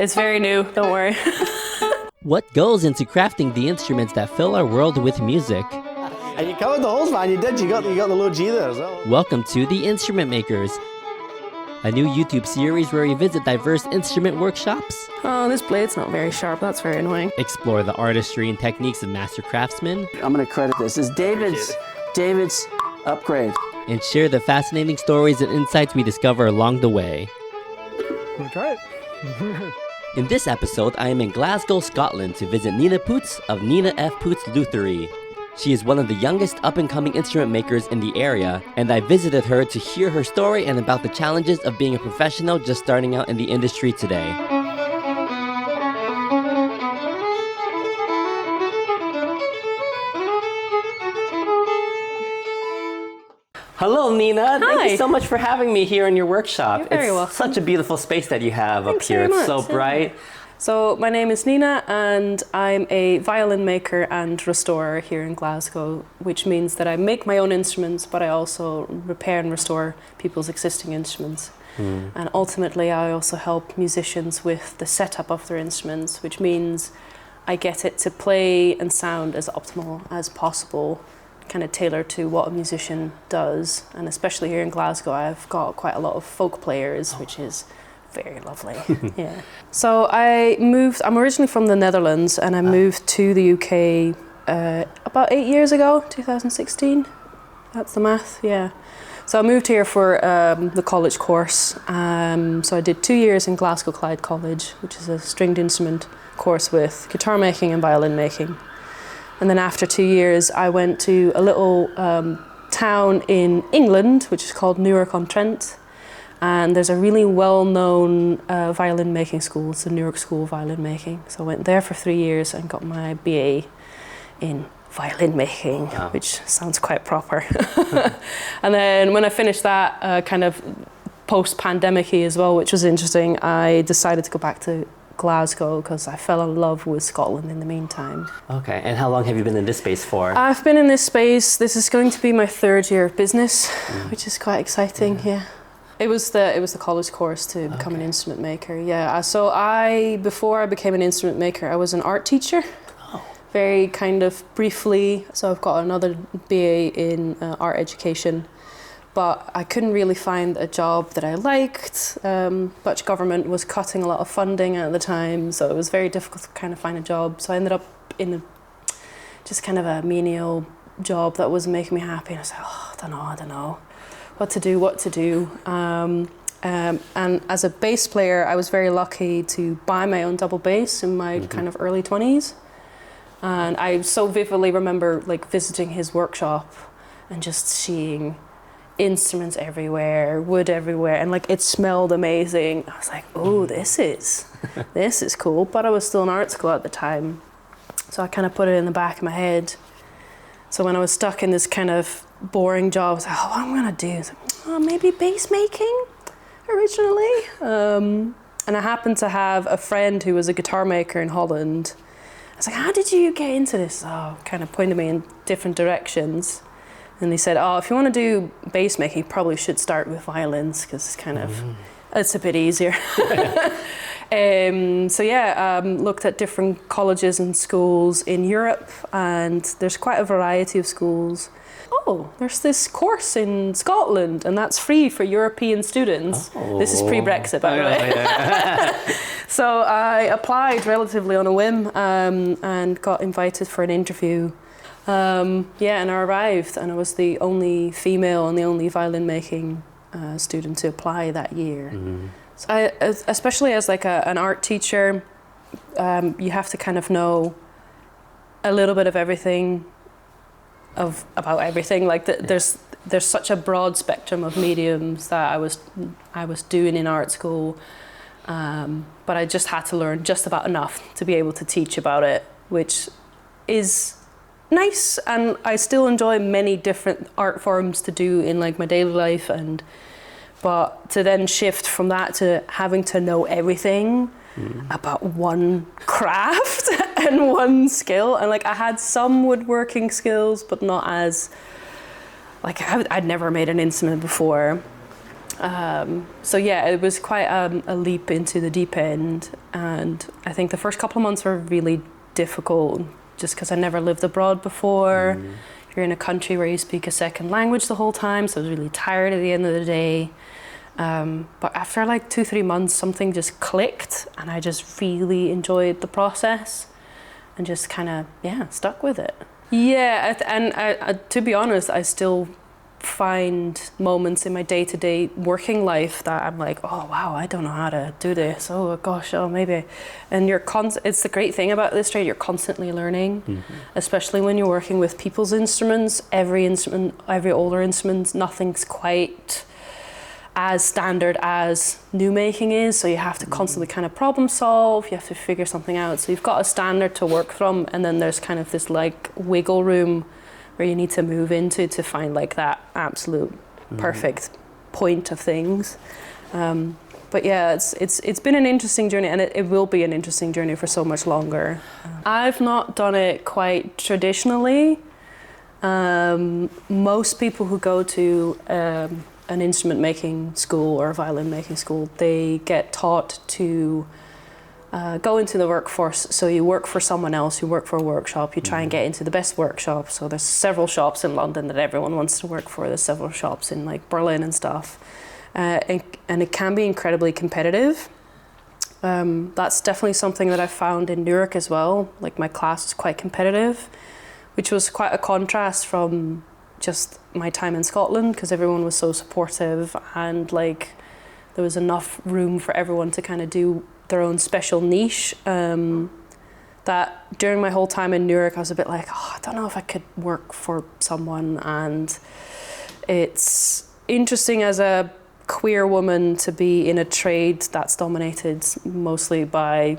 It's very new, don't worry. What goes into crafting the instruments that fill our world with music? And you covered the holes, man. You did. You got the low G there as well. Welcome to The Instrument Makers, a new YouTube series where we visit diverse instrument workshops. Oh, this blade's not very sharp. That's very annoying. Explore the artistry and techniques of master craftsmen. I'm going to credit this. This is David's upgrade. And share the fascinating stories and insights we discover along the way. Want to try it? In this episode, I am in Glasgow, Scotland to visit Nina Poots of Nina F. Poots Lutherie. She is one of the youngest up-and-coming instrument makers in the area, and I visited her to hear her story and about the challenges of being a professional just starting out in the industry today. Hello, Nina. Hi. Thank you so much for having me here in your workshop. You're very welcome. It's such a beautiful space that you have Thanks up here. very It's so much, yeah. bright. So my name is Nina and I'm a violin maker and restorer here in Glasgow, which means that I make my own instruments, but I also repair and restore people's existing instruments. And ultimately I also help musicians with the setup of their instruments, which means I get it to play and sound as optimal as possible, kind of tailored to what a musician does. And especially here in Glasgow, I've got quite a lot of folk players, which is very lovely. Yeah. So I'm originally from the Netherlands and I moved to the UK about 8 years ago, 2016. That's the math, yeah. So I moved here for the college course. So I did 2 years in Glasgow Clyde College, which is a stringed instrument course with guitar making and violin making. And then after 2 years, I went to a little town in England, which is called Newark-on-Trent. And there's a really well-known violin making school. It's the Newark School of Violin Making. So I went there for 3 years and got my BA in violin making, which sounds quite proper. And then when I finished that, kind of post-pandemic-y as well, which was interesting, I decided to go back to Glasgow because I fell in love with Scotland in the meantime. Okay, and how long have you been in this space for? I've been in this space. This is going to be my 3rd year of business, which is quite exciting, yeah. It was the college course to become an instrument maker. Yeah. So before I became an instrument maker, I was an art teacher. Oh. Very kind of briefly. So I've got another BA in art education, but I couldn't really find a job that I liked. Dutch government was cutting a lot of funding at the time, so it was very difficult to kind of find a job. So I ended up in just kind of a menial job that wasn't making me happy. And I was like, I don't know. What to do. And as a bass player, I was very lucky to buy my own double bass in my kind of early 20s. And I so vividly remember like visiting his workshop and just seeing instruments everywhere, wood everywhere, and like it smelled amazing. I was like, oh, this is cool. But I was still in art school at the time. So I kind of put it in the back of my head. So when I was stuck in this kind of boring job, I was like, what am I going to do? I was like, maybe bass making originally. And I happened to have a friend who was a guitar maker in Holland. I was like, how did you get into this? Kind of pointed me in different directions. And they said, if you want to do bass making, you probably should start with violins because it's kind of, it's a bit easier. Looked at different colleges and schools in Europe, and there's quite a variety of schools. There's this course in Scotland, and that's free for European students. This is pre-Brexit, by the way. So I applied relatively on a whim and got invited for an interview. And I arrived, and I was the only female and the only violin making student to apply that year. So especially as like an art teacher, you have to kind of know a little bit of everything, about everything. Like there's such a broad spectrum of mediums that I was doing in art school, but I just had to learn just about enough to be able to teach about it, which is nice, and I still enjoy many different art forms to do in like my daily life, but to then shift from that to having to know everything about one craft and one skill, and like I had some woodworking skills, but not as like I'd never made an instrument before. So yeah, it was quite a leap into the deep end, and I think the first couple of months were really difficult just because I never lived abroad before. You're in a country where you speak a second language the whole time, so I was really tired at the end of the day. But after like 2-3 months, something just clicked, and I just really enjoyed the process and just kind of, stuck with it. Yeah, and to be honest, I still find moments in my day-to-day working life that I'm like, oh wow, I don't know how to do this. Oh gosh, maybe. And it's the great thing about this trade, you're constantly learning, especially when you're working with people's instruments. Every older instrument, nothing's quite as standard as new making is, so you have to constantly kind of problem solve, you have to figure something out. So you've got a standard to work from, and then there's kind of this like wiggle room where you need to move into to find like that absolute perfect point of things. But yeah, it's been an interesting journey, and it will be an interesting journey for so much longer. I've not done it quite traditionally. Most people who go to an instrument making school or a violin making school, they get taught to go into the workforce. So you work for someone else, you work for a workshop, you try and get into the best workshop. So there's several shops in London that everyone wants to work for. There's several shops in like Berlin and stuff. And it can be incredibly competitive. That's definitely something that I found in Newark as well. Like my class was quite competitive, which was quite a contrast from just my time in Scotland, because everyone was so supportive, and like there was enough room for everyone to kind of do their own special niche. That during my whole time in Newark, I was a bit like, I don't know if I could work for someone. And it's interesting as a queer woman to be in a trade that's dominated mostly by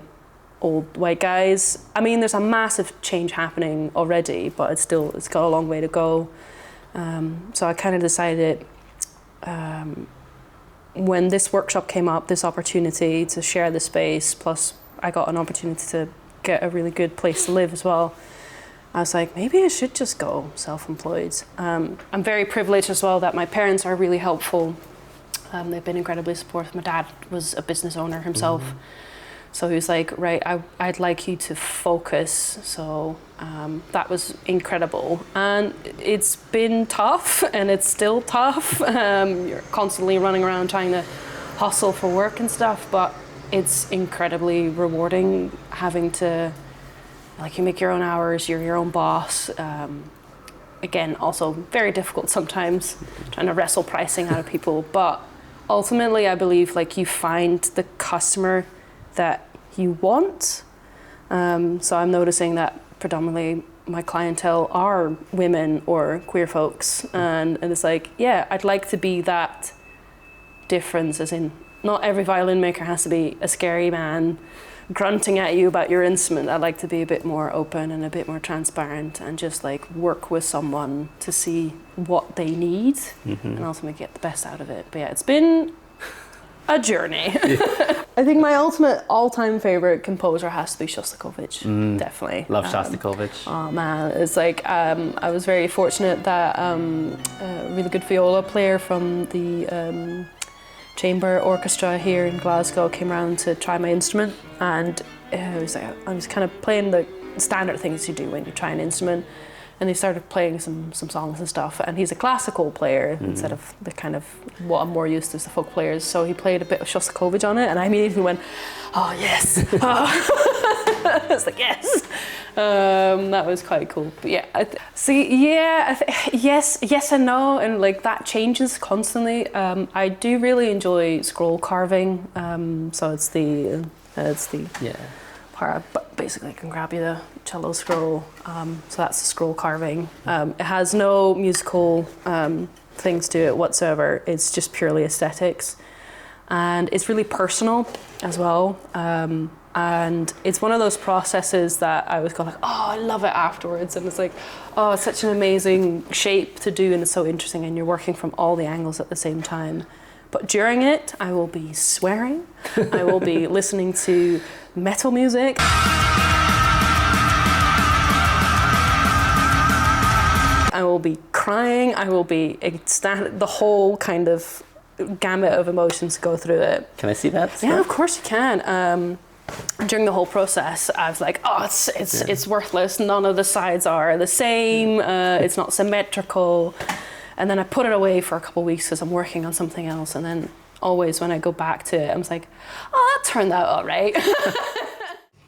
old white guys. I mean, there's a massive change happening already, but it's got a long way to go. So I kind of decided, when this workshop came up, this opportunity to share the space, plus I got an opportunity to get a really good place to live as well, I was like, maybe I should just go self-employed. I'm very privileged as well that my parents are really helpful. They've been incredibly supportive. My dad was a business owner himself. So he was like, right, I'd like you to focus. So that was incredible. And it's been tough, and it's still tough. You're constantly running around trying to hustle for work and stuff, but it's incredibly rewarding having to, like, you make your own hours, you're your own boss. Again, also very difficult sometimes, trying to wrestle pricing out of people. But ultimately, I believe like you find the customer that you want. So I'm noticing that predominantly my clientele are women or queer folks, and it's like, yeah, I'd like to be that difference, as in not every violin maker has to be a scary man grunting at you about your instrument. I'd like to be a bit more open and a bit more transparent, and just like work with someone to see what they need and ultimately get the best out of it. But yeah, it's been a journey. I think my ultimate all-time favorite composer has to be Shostakovich. Definitely. Love Shostakovich. Oh man, it's like I was very fortunate that a really good viola player from the chamber orchestra here in Glasgow came around to try my instrument, and I was kind of playing the standard things you do when you try an instrument. And he started playing some songs and stuff, and he's a classical player instead of the kind of what I'm more used to as the folk players. So he played a bit of Shostakovich on it, and I immediately went, oh yes. I was like, yes. That was quite cool. But yeah, yes and no, and like that changes constantly. I do really enjoy scroll carving. So it's the part, but basically I can grab you the cello scroll. So that's the scroll carving. It has no musical things to it whatsoever. It's just purely aesthetics, and it's really personal as well. And it's one of those processes that I was kind of like, oh, I love it afterwards. And it's like, oh, it's such an amazing shape to do, and it's so interesting, and you're working from all the angles at the same time. But during it, I will be swearing. I will be listening to metal music. I will be crying. I will be ecstatic. The whole kind of gamut of emotions go through it. Can I see that stuff? Yeah, of course you can. During the whole process, I was like, oh, it's worthless. None of the sides are the same. It's not symmetrical. And then I put it away for a couple of weeks because I'm working on something else. And then always when I go back to it, I'm like, oh, that turned out all right.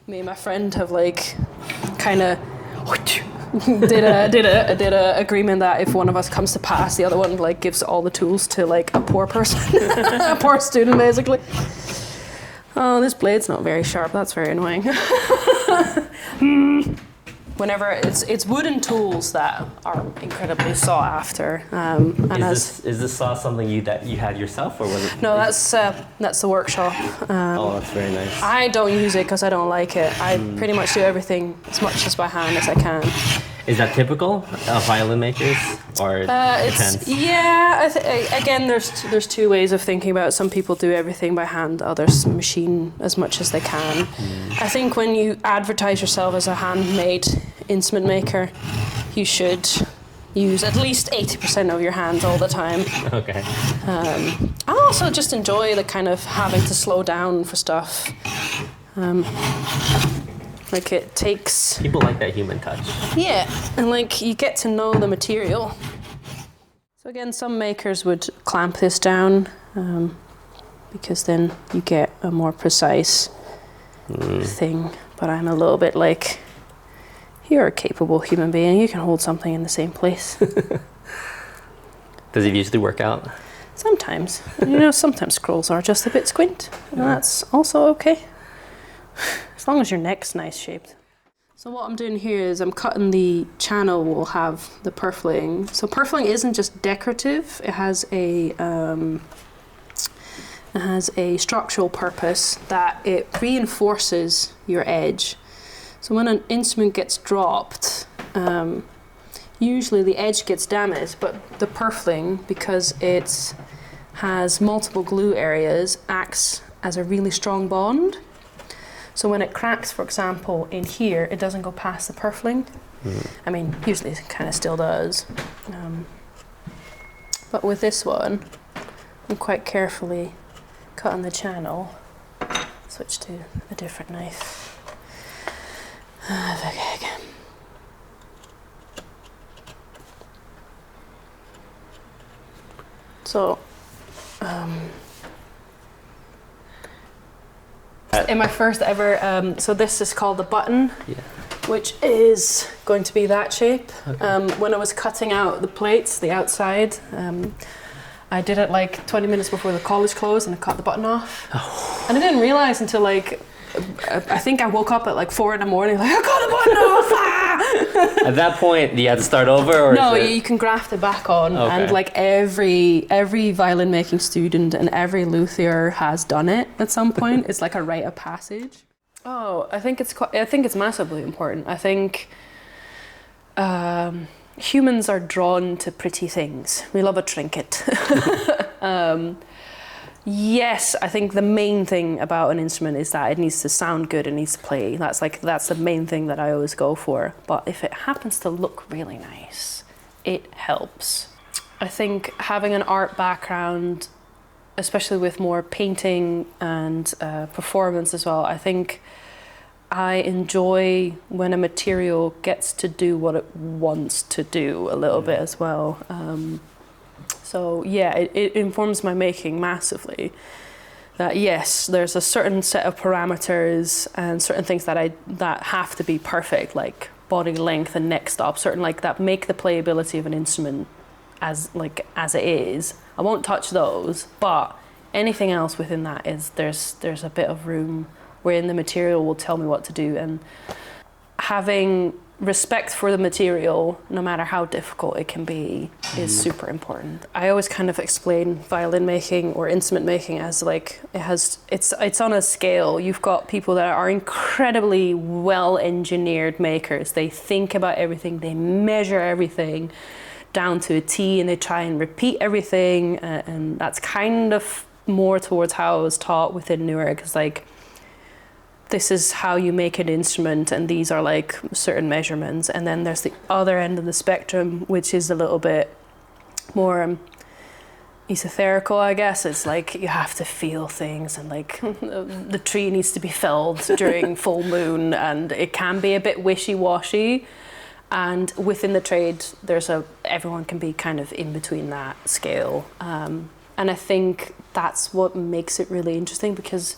Me and my friend have like kind of did a agreement that if one of us comes to pass, the other one like gives all the tools to like a poor person, a poor student basically. Oh, this blade's not very sharp. That's very annoying. Whenever it's wooden tools that are incredibly sought after. Is this saw something that you had yourself, or was it? No, that's the workshop. Oh, that's very nice. I don't use it because I don't like it. I pretty much do everything as much as by hand as I can. Is that typical of violin makers, or depends? Yeah. Again, there's two ways of thinking about it. Some people do everything by hand, others machine as much as they can. I think when you advertise yourself as a handmade instrument maker, you should use at least 80% of your hands all the time. Okay. I also just enjoy the kind of having to slow down for stuff. Like it takes... People like that human touch. Yeah, and like you get to know the material. So again, some makers would clamp this down because then you get a more precise thing. But I'm a little bit like, you're a capable human being, you can hold something in the same place. Does it usually work out? Sometimes. Sometimes scrolls are just a bit squint, and that's also okay. As long as your neck's nice shaped. So what I'm doing here is I'm cutting the channel we'll have the purfling. So purfling isn't just decorative, it has a structural purpose that it reinforces your edge. So when an instrument gets dropped, usually the edge gets damaged, but the purfling, because it has multiple glue areas, acts as a really strong bond. So when it cracks, for example, in here, it doesn't go past the purfling. I mean, usually it kind of still does. But with this one, I'm quite carefully cutting the channel. Switch to a different knife. Okay. So, in my first ever, so this is called the button, which is going to be that shape. Okay. When I was cutting out the plates, the outside, I did it like 20 minutes before the college closed and I cut the button off. Oh. And I didn't realize until like, I think I woke up at like 4 a.m, like, I got the button off! At that point, you had to start over? Or no, you can graft it back on. Okay. And like every violin making student and every luthier has done it at some point. It's like a rite of passage. Oh, I think it's massively important. I think humans are drawn to pretty things. We love a trinket. Yes, I think the main thing about an instrument is that it needs to sound good, it needs to play. That's the main thing that I always go for. But if it happens to look really nice, it helps. I think having an art background, especially with more painting and performance as well, I think I enjoy when a material gets to do what it wants to do a little bit as well. So yeah, it informs my making massively. That yes, there's a certain set of parameters and certain things that have to be perfect, like body length and neck stop, certain like that make the playability of an instrument as it is. I won't touch those, but anything else within that is there's a bit of room wherein the material will tell me what to do, and having respect for the material, no matter how difficult it can be, is super important. I always kind of explain violin making or instrument making as like it's on a scale. You've got people that are incredibly well engineered makers. They think about everything, they measure everything down to a T, and they try and repeat everything, and that's kind of more towards how I was taught within Newark. It's like, this is how you make an instrument, and these are like certain measurements. And then there's the other end of the spectrum, which is a little bit more esoterical, I guess. It's like you have to feel things, and like the tree needs to be felled during full moon, and it can be a bit wishy-washy. And within the trade, everyone can be kind of in between that scale. And I think that's what makes it really interesting, because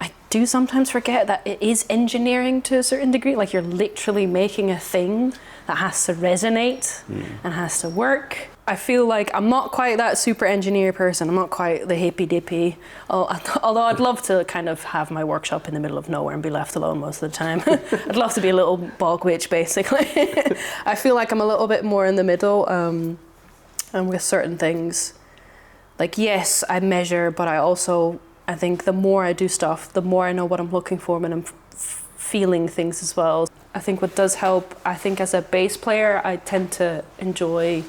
I do sometimes forget that it is engineering to a certain degree. Like, you're literally making a thing that has to resonate and has to work. I feel like I'm not quite that super engineer person. I'm not quite the hippy dippy. Although I'd love to kind of have my workshop in the middle of nowhere and be left alone most of the time. I'd love to be a little bog witch, basically. I feel like I'm a little bit more in the middle, and with certain things. Like, yes, I measure, but I think the more I do stuff, the more I know what I'm looking for, and I'm feeling things as well. I think what does help, I think as a bass player, I tend to enjoy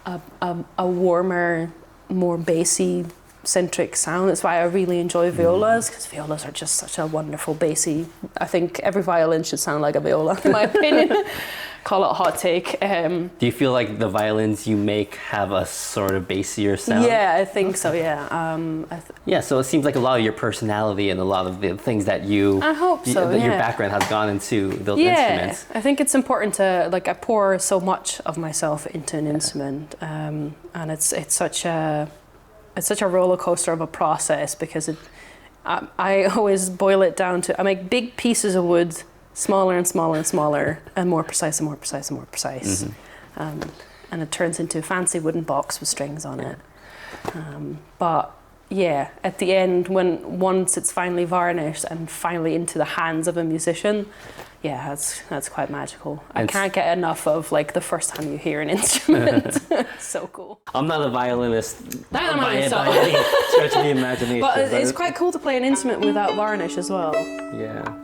a warmer, more bassy centric sound. That's why I really enjoy violas, because violas are just such a wonderful bassy. I think every violin should sound like a viola, in my opinion. Call it a hot take. Do you feel like the violins you make have a sort of bassier sound? Yeah, I think so, yeah. Yeah, so it seems like a lot of your personality and a lot of the things that your background has gone into those instruments. I think it's important to, like, I pour so much of myself into an instrument, and it's such a roller coaster of a process, because I always boil it down to, I make big pieces of wood, smaller and smaller and smaller, and more precise and more precise and more precise. And it turns into a fancy wooden box with strings on it. But yeah, at the end, once it's finally varnished and finally into the hands of a musician, yeah, that's quite magical. I can't get enough of, like, the first time you hear an instrument. So cool. I'm not a violinist by any so. stretch of the imagination. But it's quite cool to play an instrument without varnish as well. Yeah.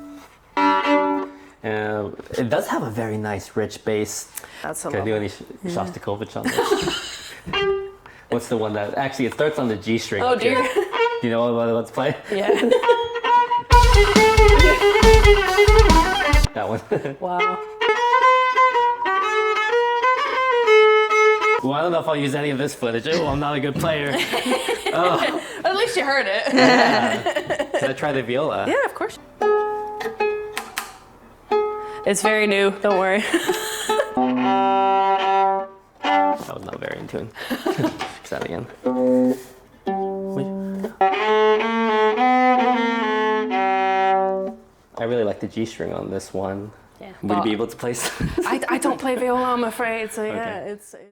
It does have a very nice, rich bass. That's a Can I do any Shostakovich on this? What's the one that actually it starts on the G string? Oh dear. Do you know what I'm about to play? Yeah. That one. Wow. Well, I don't know if I'll use any of this footage. Oh, I'm not a good player. Oh. At least you heard it. Yeah. Can I try the viola? Yeah, of course. It's very new, don't worry. That was not very in tune. Fix that again. I really like the G string on this one. Yeah. Would you be able to play some? I don't play viola, I'm afraid. So yeah, Okay.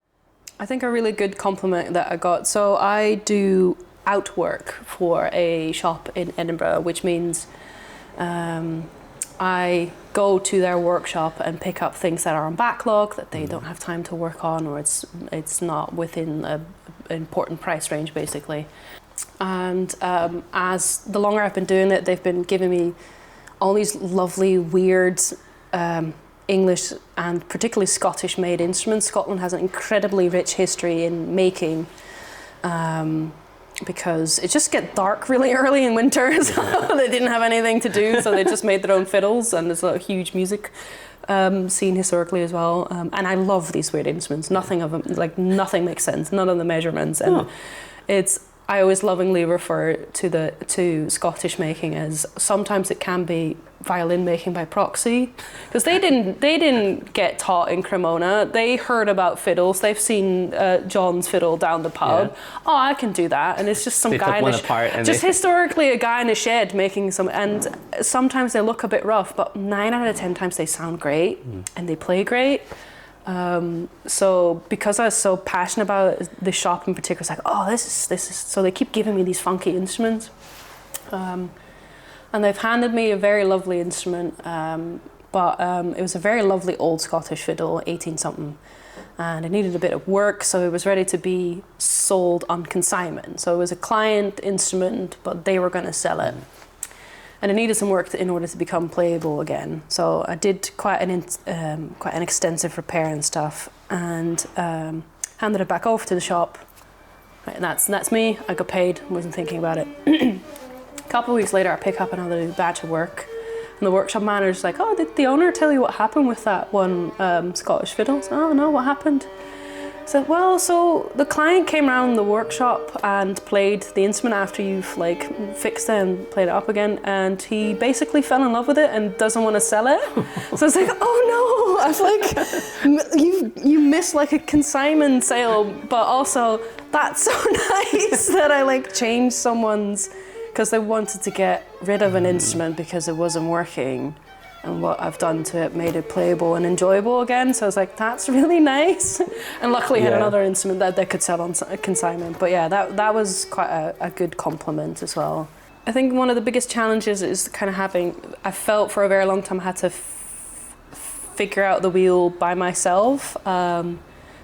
I think a really good compliment that I got. So I do outwork for a shop in Edinburgh, which means I go to their workshop and pick up things that are on backlog that they don't have time to work on, or it's not within an important price range, basically. And as the longer I've been doing it, they've been giving me all these lovely, weird English and particularly Scottish-made instruments. Scotland has an incredibly rich history in making, because it just gets dark really early in winter, so they didn't have anything to do, so they just made their own fiddles, and there's a huge music scene historically as well. And I love these weird instruments. Nothing of them, like, nothing makes sense. None of the measurements, and I always lovingly refer to Scottish making as sometimes it can be violin making by proxy, because they didn't get taught in Cremona. They heard about fiddles. They've seen John's fiddle down the pub. Yeah. Oh, I can do that, and it's just some guy historically a guy in a shed making some. And sometimes they look a bit rough, but 9 out of 10 times they sound great and they play great. So because I was so passionate about it, the shop in particular was like, oh, this is, so they keep giving me these funky instruments. And they've handed me a very lovely instrument, but it was a very lovely old Scottish fiddle, 18 something, and it needed a bit of work, so it was ready to be sold on consignment. So it was a client instrument, but they were going to sell it. And it needed some work in order to become playable again. So I did quite an extensive repair and stuff, and handed it back over to the shop. Right, and that's me. I got paid. Wasn't thinking about it. A couple of weeks later, I pick up another batch of work, and the workshop manager's like, "Oh, did the owner tell you what happened with that one Scottish fiddle?" So, "Oh no, what happened?" So, well, so the client came around the workshop and played the instrument after you've like fixed it and played it up again, and he basically fell in love with it and doesn't want to sell it. So it's like, oh no, I was like, you missed like a consignment sale, but also that's so nice that I like changed someone's, because they wanted to get rid of an instrument because it wasn't working. And what I've done to it made it playable and enjoyable again. So I was like, that's really nice. And luckily I had another instrument that they could sell on consignment. But yeah, that was quite a good compliment as well. I think one of the biggest challenges is kind of I felt for a very long time I had to figure out the wheel by myself. Then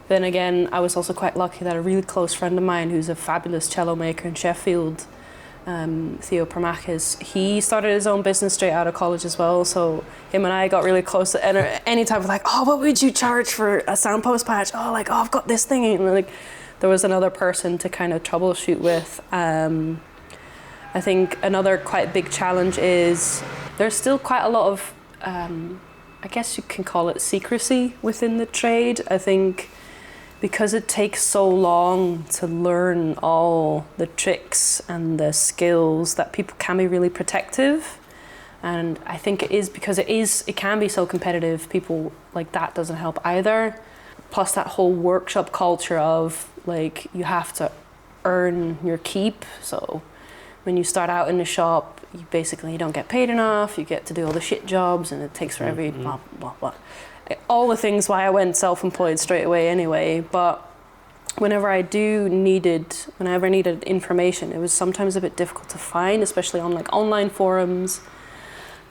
again, I was also quite lucky that a really close friend of mine who's a fabulous cello maker in Sheffield, Theo Permakis, he started his own business straight out of college as well, so him and I got really close. And anytime we're like, oh, what would you charge for a sound post patch? Oh, like, oh, I've got this thing. And like, there was another person to kind of troubleshoot with. I think another quite big challenge is there's still quite a lot of, I guess you can call it secrecy within the trade. I think because it takes so long to learn all the tricks and the skills that people can be really protective. And I think it is because it can be so competitive. People like that doesn't help either. Plus that whole workshop culture of like, you have to earn your keep. So when you start out in the shop, you don't get paid enough. You get to do all the shit jobs and it takes forever, blah, blah, blah. All the things why I went self-employed straight away anyway, but whenever I needed information, it was sometimes a bit difficult to find, especially on like online forums.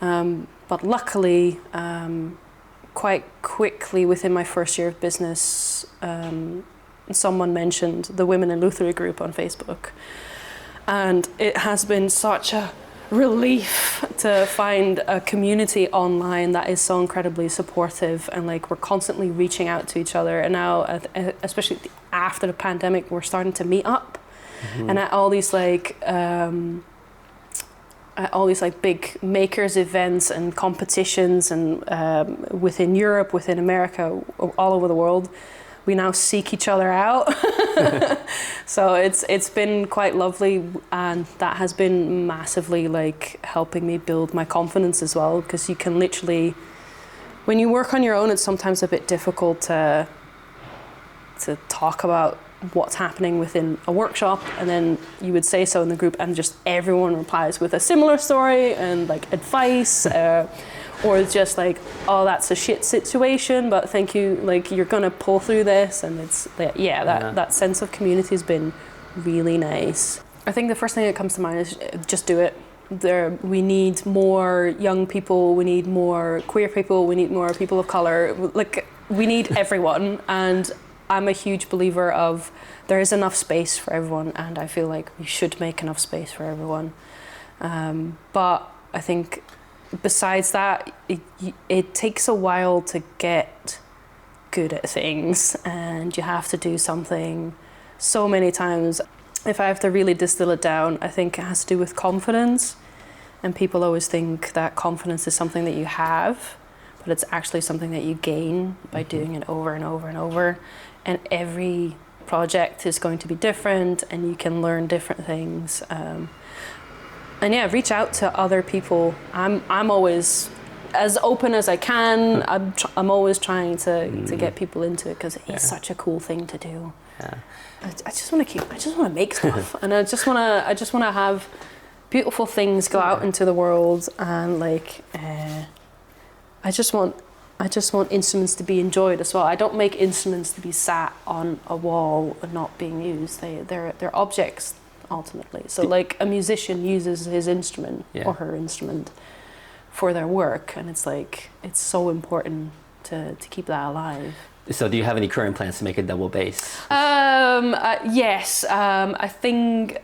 But luckily, quite quickly within my first year of business, someone mentioned the Women in Lutherie group on Facebook. And it has been such a relief to find a community online that is so incredibly supportive, and like we're constantly reaching out to each other. And now, especially after the pandemic, we're starting to meet up, and at all these big makers events and competitions, and within Europe, within America, all over the world, we now seek each other out. So it's been quite lovely, and that has been massively like helping me build my confidence as well, because you can literally, when you work on your own, it's sometimes a bit difficult to talk about what's happening within a workshop, and then you would say so in the group and just everyone replies with a similar story and like advice, or it's just like, oh, that's a shit situation, but thank you, like you're gonna pull through this. And it's that sense of community has been really nice. I think the first thing that comes to mind is just do it. We need more young people, we need more queer people, we need more people of color, like we need everyone. And I'm a huge believer of there is enough space for everyone, and I feel like we should make enough space for everyone. But I think besides that, it takes a while to get good at things, and you have to do something so many times. If I have to really distill it down, I think it has to do with confidence. And people always think that confidence is something that you have, but it's actually something that you gain by doing it over and over and over. And every project is going to be different, and you can learn different things. And yeah, reach out to other people. I'm always as open as I can. I'm always trying to get people into it, because it's such a cool thing to do. Yeah. I just want to make stuff, and I just want to have beautiful things go out into the world, and like I just want instruments to be enjoyed as well. I don't make instruments to be sat on a wall and not being used. They're objects ultimately. So like a musician uses his instrument or her instrument for their work, and it's like it's so important to keep that alive. So do you have any current plans to make a double bass? Yes. I think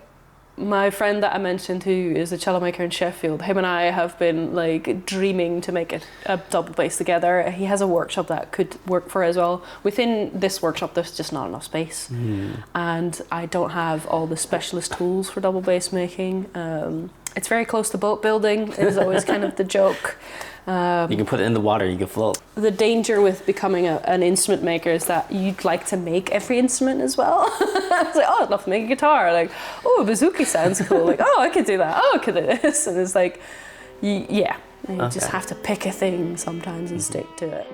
my friend that I mentioned, who is a cello maker in Sheffield, him and I have been like dreaming to make a double bass together. He has a workshop that could work for as well. Within this workshop, there's just not enough space. And I don't have all the specialist tools for double bass making. It's very close to boat building. It is always kind of the joke. You can put it in the water, you can float. The danger with becoming an instrument maker is that you'd like to make every instrument as well. It's like, oh, I'd love to make a guitar. Like, oh, a bouzouki sounds cool. Like, oh, I could do that. Oh, I could do this. And it's like, you just have to pick a thing sometimes and stick to it.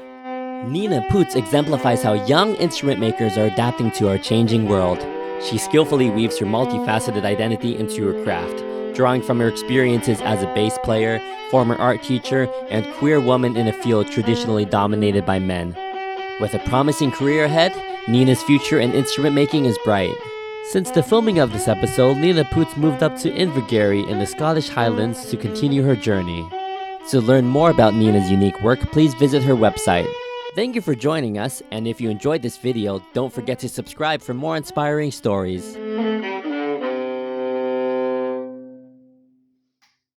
Nina Poots exemplifies how young instrument makers are adapting to our changing world. She skillfully weaves her multifaceted identity into her craft, drawing from her experiences as a bass player, former art teacher, and queer woman in a field traditionally dominated by men. With a promising career ahead, Nina's future in instrument making is bright. Since the filming of this episode, Nina Poots moved up to Invergary in the Scottish Highlands to continue her journey. To learn more about Nina's unique work, please visit her website. Thank you for joining us, and if you enjoyed this video, don't forget to subscribe for more inspiring stories.